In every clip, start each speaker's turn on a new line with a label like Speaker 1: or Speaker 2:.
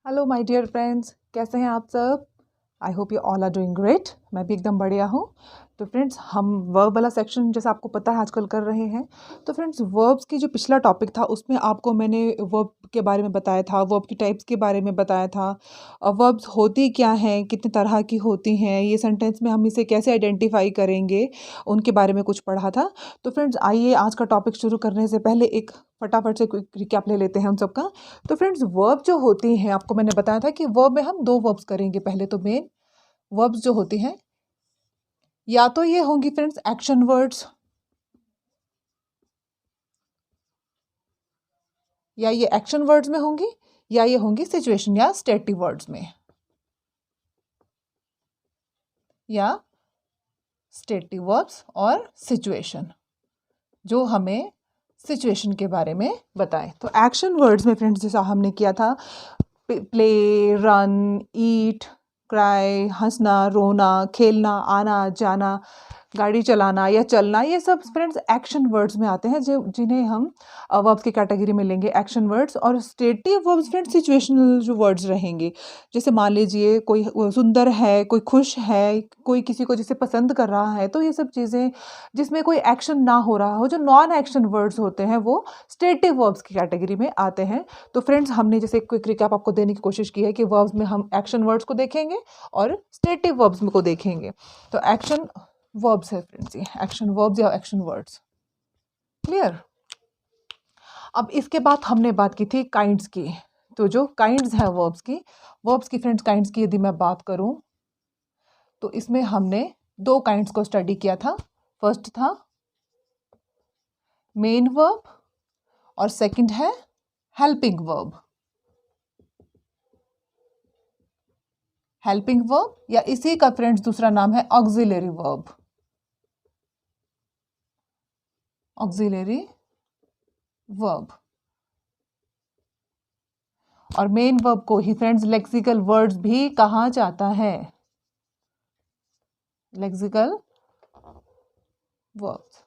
Speaker 1: Hello my dear friends, कैसे हैं आप सब। I hope you all are doing great. मैं भी एकदम बढ़िया हूँ। तो फ्रेंड्स, हम वर्ब वाला सेक्शन जैसे आपको पता है आजकल कर रहे हैं। तो फ्रेंड्स, वर्ब्स की जो पिछला टॉपिक था उसमें आपको मैंने वर्ब के बारे में बताया था, वर्ब की टाइप्स के बारे में बताया था। वर्ब्स होती क्या हैं, कितने तरह की होती हैं, ये सेंटेंस में हम इसे कैसे आइडेंटिफाई करेंगे, उनके बारे में कुछ पढ़ा था। तो फ्रेंड्स, आइए आज का टॉपिक शुरू करने से पहले एक फटाफट से क्विक रिकैप ले लेते हैं उन सबका। तो फ्रेंड्स, वर्ब जो होती हैं, आपको मैंने बताया था कि वर्ब में हम दो वर्ब्स करेंगे। पहले तो मेन वर्ब्स जो होती हैं, या तो ये होंगी फ्रेंड्स एक्शन वर्ड्स, या ये एक्शन वर्ड्स में होंगी, या ये होंगी सिचुएशन या स्टेटिव वर्ड्स में, या स्टेटिव वर्ब्स और सिचुएशन जो हमें सिचुएशन के बारे में बताए। तो एक्शन वर्ड्स में फ्रेंड्स, जैसा हमने किया था, प्ले, रन, ईट, क्राई, हंसना, रोना, खेलना, आना जाना, गाड़ी चलाना या चलना, ये सब फ्रेंड्स एक्शन वर्ड्स में आते हैं, जो जिन्हें हम वर्ब्स की कैटेगरी में लेंगे एक्शन वर्ड्स। और स्टेटिव वर्ब्स फ्रेंड्स सिचुएशनल जो वर्ड्स रहेंगे। जैसे मान लीजिए कोई सुंदर है, कोई खुश है, कोई किसी को जिसे पसंद कर रहा है, तो ये सब चीज़ें जिसमें कोई एक्शन ना हो रहा हो, जो नॉन एक्शन वर्ड्स होते हैं, वो स्टेटिव वर्ब्स की कैटेगरी में आते हैं। तो फ्रेंड्स, हमने जैसे क्विक रिकैप आपको देने की कोशिश की है कि वर्ब्स में हम एक्शन वर्ड्स को देखेंगे और स्टेटिव वर्ब्स में को देखेंगे। तो एक्शन वर्ब्स है फ्रेंड्स, ये एक्शन वर्ब्स या एक्शन वर्ड्स। क्लियर। अब इसके बाद हमने बात की थी काइंड्स की। तो जो काइंड्स है वर्ब्स की फ्रेंड्स काइंड्स की यदि मैं बात करूं, तो इसमें हमने दो काइंड्स को स्टडी किया था। फर्स्ट था मेन वर्ब और सेकंड है हेल्पिंग वर्ब। हेल्पिंग वर्ब या इसी का फ्रेंड्स दूसरा नाम है ऑक्सिलरी वर्ब। Auxiliary verb. और मेन वर्ब को ही फ्रेंड्स लेक्सिकल वर्ड्स भी कहा जाता है। Lexical words.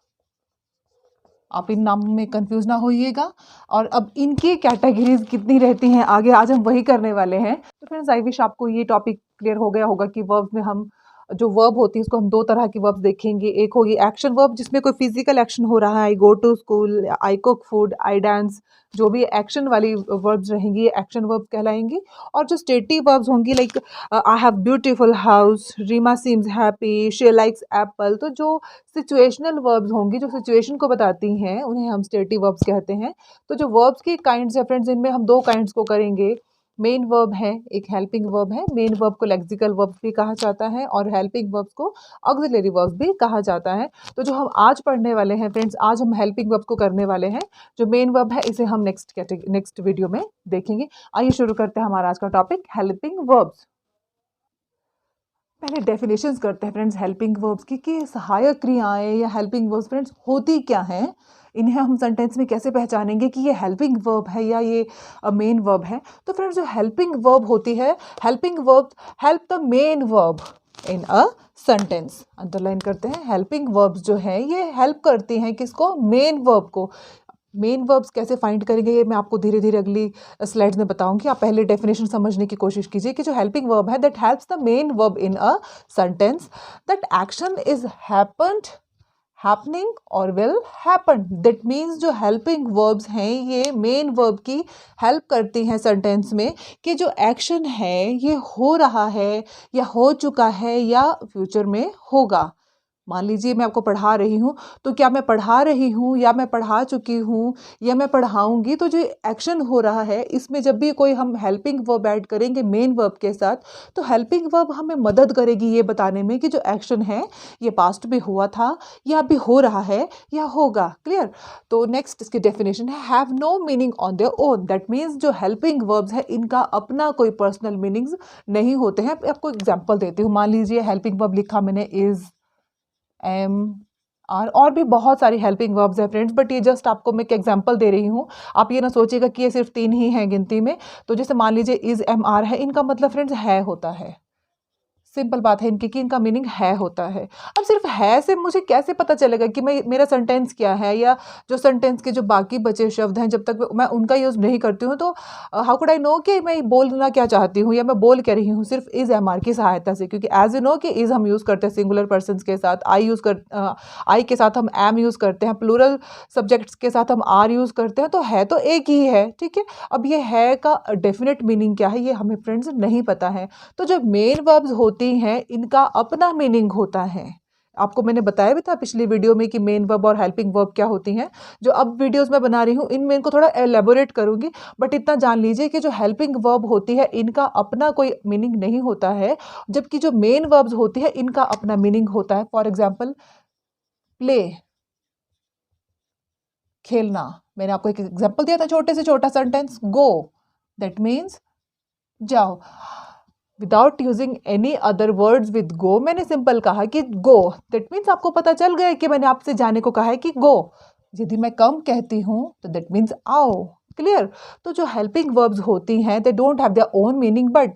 Speaker 1: आप इन नाम में कंफ्यूज ना होइएगा। और अब इनकी कैटेगरीज कितनी रहती हैं आगे आज हम वही करने वाले हैं। तो फ्रेंड्स, आई विश आपको ये टॉपिक क्लियर हो गया होगा कि वर्ब्स में हम जो वर्ब होती है उसको हम दो तरह की वर्ब्स देखेंगे। एक होगी एक्शन वर्ब, जिसमें कोई फिजिकल एक्शन हो रहा है, I go to school, I cook food, I dance, जो भी एक्शन वाली वर्ब्स रहेंगी ये एक्शन वर्ब कहलाएंगी। और जो स्टेटिव वर्ब्स होंगी, like I have beautiful house, Reema seems happy, she likes apple, तो जो सिचुएशनल वर्ब्स होंगी, जो सिचुएशन को बताती हैं, उन्हें हम स्टेटिव वर्ब्स कहते हैं। तो जो वर्ब्स की काइंड्स है फ्रेंड्स, इनमें हम दो काइंड्स को करेंगे। मेन वर्ब है, एक हेल्पिंग वर्ब है। मेन वर्ब को लेक्सिकल वर्ब भी कहा जाता है और हेल्पिंग वर्ब्स को ऑक्सिलरी वर्ब्स भी कहा जाता है। तो जो हम आज पढ़ने वाले हैं फ्रेंड्स, आज हम हेल्पिंग वर्ब को करने वाले हैं। जो मेन वर्ब है इसे हम नेक्स्ट वीडियो में देखेंगे। आइए शुरू करते हैं हमारा आज का टॉपिक, हेल्पिंग वर्ब्स। पहले डेफिनेशंस करते हैं फ्रेंड्स हेल्पिंग वर्ब्स की, कि सहायक क्रियाएं या हेल्पिंग वर्ब्स फ्रेंड्स होती क्या हैं। इन्हें हम सेंटेंस में कैसे पहचानेंगे कि ये हेल्पिंग वर्ब है या ये मेन वर्ब है। तो फ्रेंड्स, जो हेल्पिंग वर्ब होती है, helping verb help the main verb in a sentence. Underline करते हैं, हेल्पिंग वर्ब्स जो है ये हेल्प करती हैं किसको, मेन वर्ब को। मेन वर्ब्स कैसे फाइंड करेंगे ये मैं आपको धीरे धीरे अगली स्लाइड्स में बताऊंगी। आप पहले डेफिनेशन समझने की कोशिश कीजिए कि जो हेल्पिंग वर्ब है, that helps the main verb in a sentence, that action is happened, happening और विल हैपन। दैट मीन्स जो हेल्पिंग वर्ब्स हैं ये मेन वर्ब की हेल्प करती हैं सेंटेंस में, कि जो एक्शन है ये हो रहा है या हो चुका है या फ्यूचर में होगा। मान लीजिए मैं आपको पढ़ा रही हूँ, तो क्या मैं पढ़ा रही हूँ या मैं पढ़ा चुकी हूँ या मैं पढ़ाऊँगी, तो जो एक्शन हो रहा है इसमें जब भी कोई हम हेल्पिंग वर्ब ऐड करेंगे मेन वर्ब के साथ, तो हेल्पिंग वर्ब हमें मदद करेगी ये बताने में कि जो एक्शन है ये पास्ट में हुआ था या अभी हो रहा है या होगा। क्लियर। तो नेक्स्ट इसकी डेफिनेशन है, have no meaning on their own. That means जो हेल्पिंग वर्ब्स है इनका अपना कोई पर्सनल मीनिंग्स नहीं होते हैं। आपको एग्जाम्पल देती हूँ। मान लीजिए हेल्पिंग वर्ब लिखा मैंने इज, एम, आर, और भी बहुत सारी हेल्पिंग वर्ब्स हैं फ्रेंड्स, बट ये जस्ट आपको मैं एक एग्जांपल दे रही हूँ। आप ये ना सोचिएगा कि ये सिर्फ 3 ही हैं गिनती में। तो जैसे मान लीजिए इज, एम, आर है, इनका मतलब फ्रेंड्स है होता है, सिंपल बात है इनकी कि इनका मीनिंग है होता है। अब सिर्फ है से मुझे कैसे पता चलेगा कि मैं मेरा सेंटेंस क्या है, या जो सेंटेंस के जो बाकी बचे शब्द हैं जब तक मैं उनका यूज़ नहीं करती हूँ, तो हाउ कुड आई नो कि मैं बोलना क्या चाहती हूँ या मैं बोल क्या रही हूँ सिर्फ इज़ एम आर की सहायता से। क्योंकि एज यू नो कि इज़ हम यूज़ करते हैं सिंगुलर पर्सन के साथ, आई के साथ हम एम यूज़ करते हैं, प्लूरल सब्जेक्ट्स के साथ हम आर यूज़ करते हैं, तो है तो एक ही है, ठीक है। अब ये है का डेफिनेट मीनिंग क्या है ये हमें फ्रेंड्स नहीं पता है। तो जो मेन वर्ब्स होती हैं इनका अपना मीनिंग होता है। आपको मैंने बताया भी था पिछली वीडियो में कि मेन वर्ब और हेल्पिंग वर्ब क्या होती हैं। जो अब वीडियोस मैं बना रही हूँ इनमें इनको थोड़ा एलेबोरेट करूंगी, बट इतना जान लीजिए कि जो हेल्पिंग वर्ब होती है इनका अपना कोई मीनिंग नहीं होता है, जबकि जो मेन वर्ब्स होती है इनका अपना मीनिंग होता है। फॉर एग्जाम्पल प्ले, खेलना। मैंने आपको एक एग्जाम्पल दिया था छोटे से छोटा सेंटेंस, गो, दैट मीन्स जाओ। Without using any other words with गो, मैंने सिंपल कहा कि गो, दैट मीन्स आपको पता चल गया कि मैंने आपसे जाने को कहा है कि गो। यदि मैं कम कहती हूँ तो दैट मीन्स आओ। क्लियर। तो जो हेल्पिंग वर्ब्स होती हैं they don't have their own meaning, but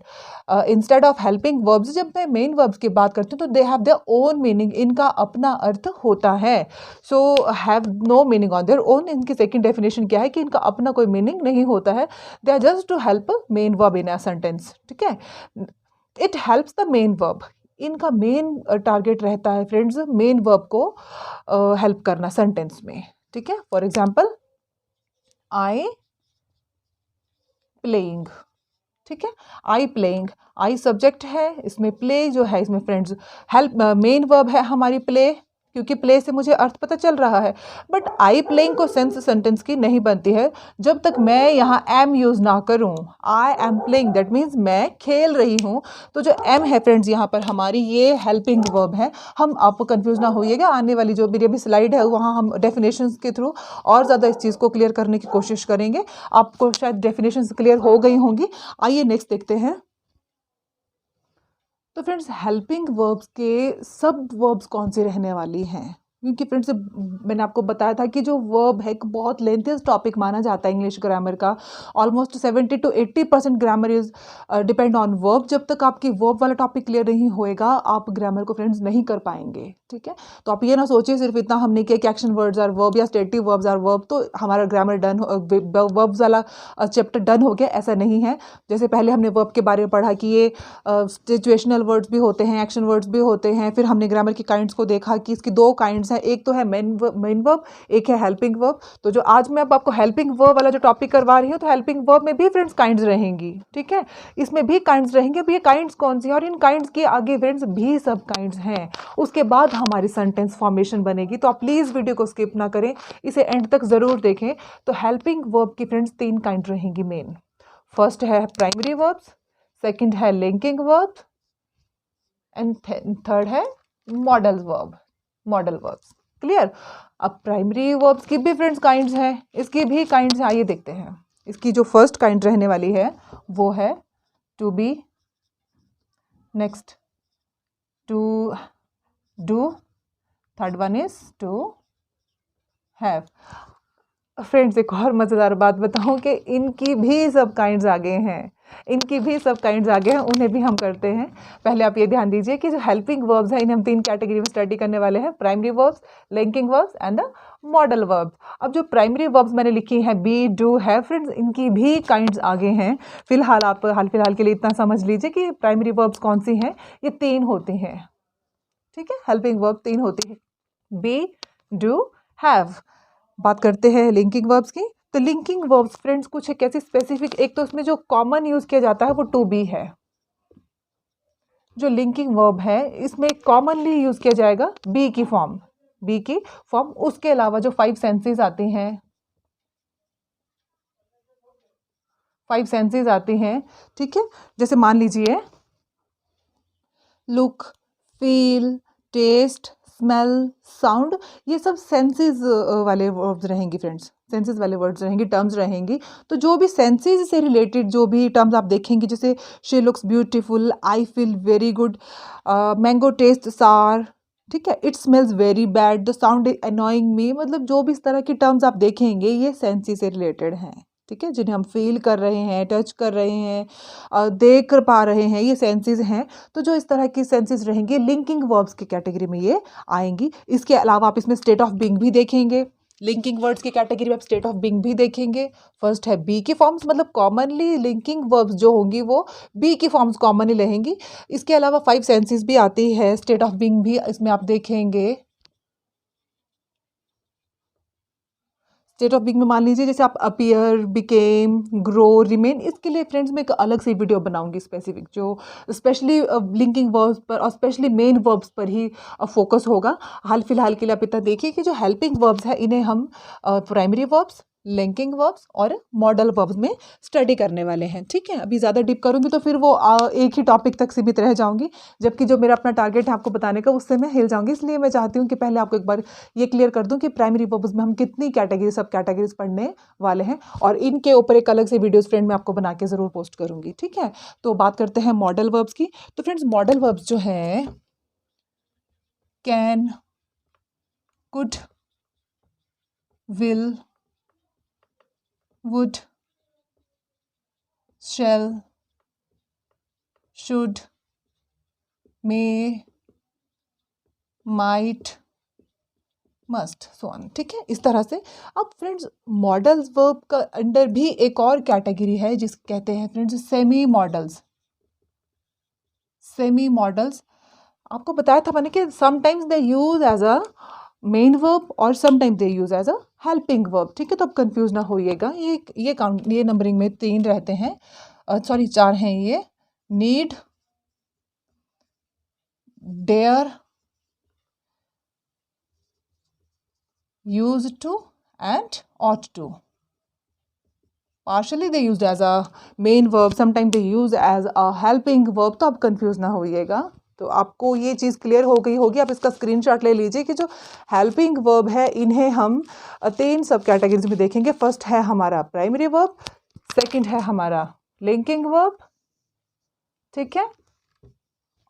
Speaker 1: instead of helping verbs जब मैं मेन वर्ब्स की बात करती हूँ तो they have their own meaning, इनका अपना अर्थ होता है। So have no meaning on their own. इनकी सेकंड डेफिनेशन क्या है कि इनका अपना कोई मीनिंग नहीं होता है, they are just to help main verb in a sentence, ठीक है। It helps the main verb, इनका मेन टारगेट रहता है फ्रेंड्स मेन वर्ब को हेल्प करना सेंटेंस में, ठीक है। फॉर एग्जाम्पल आई प्लेइंग, ठीक है। आई प्लेइंग, आई सब्जेक्ट है, इसमें प्ले जो है इसमें फ्रेंड्स हेल्प मेन वर्ब है हमारी प्ले, क्योंकि प्ले से मुझे अर्थ पता चल रहा है। बट आई प्लेइंग को सेंस सेंटेंस की नहीं बनती है जब तक मैं यहाँ एम यूज़ ना करूँ। I am playing that means मैं खेल रही हूँ। तो जो एम है फ्रेंड्स यहाँ पर हमारी ये हेल्पिंग वर्ब है। हम आपको कंफ्यूज ना होइएगा, आने वाली जो मेरी अभी स्लाइड है वहाँ हम डेफिनेशंस के थ्रू और ज़्यादा इस चीज़ को क्लियर करने की कोशिश करेंगे। आपको शायद डेफिनेशंस क्लियर हो गई होंगी। आइए नेक्स्ट देखते हैं। तो फ्रेंड्स हेल्पिंग वर्ब्स के सब वर्ब्स कौन से रहने वाली हैं, क्योंकि फ्रेंड्स मैंने आपको बताया था कि जो वर्ब है एक बहुत लेंथियस टॉपिक माना जाता है इंग्लिश ग्रामर का। Almost 70 to 80% grammar is depend on verb. जब तक आपकी वर्ब वाला टॉपिक क्लियर नहीं होएगा आप ग्रामर को फ्रेंड्स नहीं कर पाएंगे, ठीक है। तो आप ये ना सोचिए सिर्फ इतना हमने किया कि एक्शन वर्ड्स आर वर्ब या स्टेटिव वर्ब्स आर वर्ब तो हमारा ग्रामर डन, वर्ब्स वाला चैप्टर डन हो गया, ऐसा नहीं है। जैसे पहले हमने वर्ब के बारे में पढ़ा कि ये सिचुएशनल वर्ड्स भी होते हैं, एक्शन वर्ड्स भी होते हैं। फिर हमने ग्रामर की काइंड्स को देखा कि इसकी दो काइंड्स हैं, एक तो है मेन वर्ब, एक है हेल्पिंग वर्ब। तो जो आज मैं अब आपको हेल्पिंग वर्ब वाला जो टॉपिक करवा रही हूँ, तो हेल्पिंग वर्ब में भी फ्रेंड्स काइंड्स रहेंगी, ठीक है। इसमें भी काइंड्स रहेंगे। अब ये काइंड्स कौन सी है और इन काइंड्स के आगे फ्रेंड्स भी सब काइंड्स हैं, उसके बाद हमारी सेंटेंस फॉर्मेशन बनेगी। तो आप प्लीज़ वीडियो को स्किप ना करें, इसे एंड तक ज़रूर देखें। तो हेल्पिंग वर्ब की फ्रेंड्स 3 काइंड रहेंगी मेन। फर्स्ट है प्राइमरी वर्ब्स, सेकंड है लिंकिंग वर्ब एंड थर्ड है modal verb, modal verbs. Clear. अब प्राइमरी वर्ब्स की भी फ्रेंड्स काइंड्स हैं, इसकी भी काइंड्स हैं, आइए देखते हैं। इसकी जो फर्स्ट काइंड रहने वाली है वो है to be, next to do, third one is to have. Friends एक और मज़ेदार बात बताऊं कि इनकी भी सब काइंड्स आगे हैं, इनकी भी सब काइंड्स आगे हैं, उन्हें भी हम करते हैं। पहले आप ये ध्यान दीजिए कि जो हेल्पिंग वर्ब्स हैं इन्हें हम 3 कैटेगरी में स्टडी करने वाले हैं, primary verbs, linking verbs and the modal verbs. अब जो प्राइमरी वर्ब्स मैंने लिखी हैं बी, डू, हैव, फ्रेंड्स इनकी भी काइंड्स आगे हैं। फिलहाल आप हाल फिलहाल के लिए इतना समझ लीजिए कि प्राइमरी वर्ब्स कौन सी हैं, ये 3 होती हैं, ठीक है। हेल्पिंग वर्ब 3 होती है, बी, डू, हैव। बात करते हैं लिंकिंग वर्ब्स की। तो लिंकिंग वर्ब्स फ्रेंड्स कुछ है कैसे स्पेसिफिक, एक तो उसमें जो कॉमन यूज किया जाता है वो टू बी है। जो लिंकिंग वर्ब है इसमें कॉमनली यूज किया जाएगा बी की फॉर्म, बी की फॉर्म। उसके अलावा जो 5 सेंसेस आती हैं, 5 सेंसेस आती हैं, ठीक है। जैसे मान लीजिए look, feel, taste, smell, sound, ये सब सेंसेस वाले वर्ड्स रहेंगी फ्रेंड्स, सेंसेस वाले वर्ड्स रहेंगी, टर्म्स रहेंगी। तो जो भी सेंसेस से रिलेटेड जो भी टर्म्स आप देखेंगे, जैसे she looks beautiful, I feel very good, mango taste sour, ठीक है, it smells very bad, the sound is annoying me, मतलब जो भी इस तरह की टर्म्स आप देखेंगे ये सेंसेस से रिलेटेड हैं, ठीक है, जिन्हें हम फील कर रहे हैं, टच कर रहे हैं, देख पा रहे हैं, ये सेंसेस हैं। तो जो इस तरह की सेंसेस रहेंगी लिंकिंग वर्ब्स की कैटेगरी में ये आएंगी। इसके अलावा आप इसमें स्टेट ऑफ बीइंग भी देखेंगे। लिंकिंग वर्ड्स की कैटेगरी में आप स्टेट ऑफ बीइंग भी देखेंगे। फर्स्ट है बी की फॉर्म्स, मतलब कॉमनली लिंकिंग वर्ब्स जो होंगी वो बी की फॉर्म्स कॉमनली रहेंगी। इसके अलावा 5 सेंसेस भी आती है, स्टेट ऑफ बीइंग भी इसमें आप देखेंगे। स्टेट ऑफ बीइंग में मान लीजिए जैसे आप अपीयर, बिकेम, ग्रो, रिमेन, इसके लिए फ्रेंड्स मैं एक अलग से वीडियो बनाऊंगी स्पेसिफिक, जो स्पेशली लिंकिंग वर्ब्स पर और स्पेशली मेन वर्ब्स पर ही फोकस होगा। हाल फिलहाल के लिए आप इतना देखिए कि जो हेल्पिंग वर्ब्स है इन्हें हम प्राइमरी वर्ब्स, लिंकिंग वर्ब्स और मॉडल वर्ब्स में स्टडी करने वाले हैं। ठीक है, अभी ज़्यादा डीप करूँगी तो फिर वो एक ही टॉपिक तक सीमित रह जाऊंगी, जबकि जो मेरा अपना टारगेट है आपको बताने का उससे मैं हिल जाऊंगी। इसलिए मैं चाहती हूँ कि पहले आपको एक बार ये क्लियर कर दूं कि प्राइमरी वर्ब्स में हम कितनी कैटेगरी, सब कैटेगरीज पढ़ने वाले हैं, और इनके ऊपर एक अलग से वीडियोस फ्रेंड मैं आपको बना के ज़रूर पोस्ट करूँगी। ठीक है, तो बात करते हैं मॉडल वर्ब्स की। तो फ्रेंड्स मॉडल वर्ब्स जो हैं can, could, will, would, shall, should, may, might, must, so on। ठीक है, इस तरह से। अब फ्रेंड्स मॉडल्स वर्ब का अंडर भी एक और कैटेगरी है जिस कहते हैं friends semi modals. Semi modals आपको बताया था मैंने कि sometimes they use as a main verb और sometimes they use as a helping verb. ठीक है, तो अब कंफ्यूज ना होइएगा। ये नंबरिंग में 3 रहते हैं, सॉरी 4 हैं ये। Need, dare, used to and ought to। partially they used as a main verb, sometimes they use as a helping verb। तो आप कंफ्यूज ना होइएगा। तो आपको ये चीज़ क्लियर हो गई होगी। आप इसका स्क्रीनशॉट ले लीजिए कि जो हेल्पिंग वर्ब है इन्हें हम 3 सब कैटेगरीज में देखेंगे। फर्स्ट है हमारा प्राइमरी वर्ब, सेकंड है हमारा लिंकिंग वर्ब, ठीक है,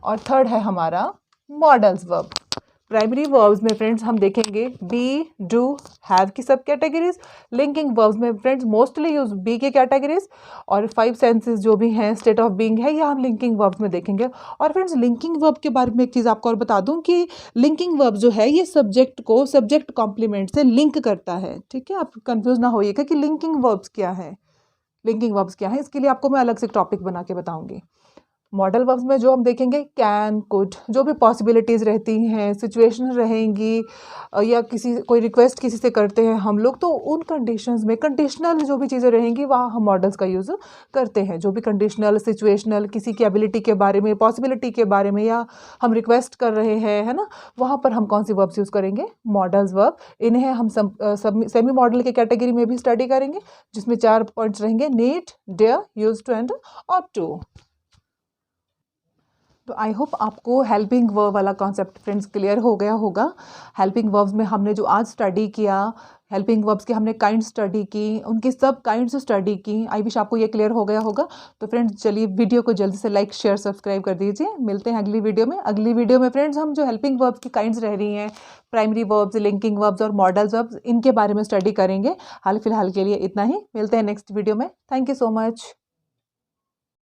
Speaker 1: और थर्ड है हमारा मॉडल्स वर्ब। प्राइमरी वर्ब्स में फ्रेंड्स हम देखेंगे बी, डू, हैव की सब कैटेगरीज। लिंकिंग वर्ब्स में फ्रेंड्स मोस्टली यूज बी की कैटेगरीज, और 5 सेंसेस जो भी हैं, स्टेट ऑफ बीइंग है, या हम लिंकिंग वर्ब्स में देखेंगे। और फ्रेंड्स लिंकिंग वर्ब के बारे में एक चीज़ आपको और बता दूं कि लिंकिंग वर्ब जो है ये सब्जेक्ट को सब्जेक्ट कॉम्प्लीमेंट से लिंक करता है। ठीक है, आप कंफ्यूज ना होइएगा कि लिंकिंग वर्ब्स क्या है, लिंकिंग वर्ब्स क्या है, इसके लिए आपको मैं अलग से टॉपिक बना के बताऊंगी। मॉडल वर्ब्स में जो हम देखेंगे कैन, कुड, जो भी पॉसिबिलिटीज़ रहती हैं, सिचुएशन रहेंगी, या कोई रिक्वेस्ट किसी से करते हैं हम लोग, तो उन कंडीशंस में कंडीशनल जो भी चीज़ें रहेंगी वहाँ हम मॉडल्स का यूज़ करते हैं। जो भी कंडीशनल, सिचुएशनल, किसी की एबिलिटी के बारे में, पॉसिबिलिटी के बारे में, या हम रिक्वेस्ट कर रहे हैं, है ना, वहाँ पर हम कौन सी वर्ब्स यूज़ करेंगे, मॉडल्स वर्ब। इन्हें हम सेमी मॉडल के कैटेगरी में भी स्टडी करेंगे, जिसमें 4 पॉइंट्स रहेंगे, need, dare, use to and ought to. तो आई होप आपको हेल्पिंग वर्ब वाला कॉन्सेप्ट फ्रेंड्स क्लियर हो गया होगा। हेल्पिंग वर्ब्स में हमने जो आज स्टडी किया, हेल्पिंग वर्ब्स के हमने काइंड स्टडी की, उनकी सब काइंड्स स्टडी की। आई विश आपको ये क्लियर हो गया होगा। तो फ्रेंड्स चलिए वीडियो को जल्दी से लाइक, शेयर, सब्सक्राइब कर दीजिए। मिलते हैं अगली वीडियो में। अगली वीडियो में फ्रेंड्स हम जो हेल्पिंग वर्ब्स की काइंड्स रह रही हैं, प्राइमरी वर्ब्स, लिंकिंग वर्ब्स और मॉडल्स वर्ब्स, इनके बारे में स्टडी करेंगे। हाल फिलहाल के लिए इतना ही, मिलते हैं नेक्स्ट वीडियो में। Thank you so much.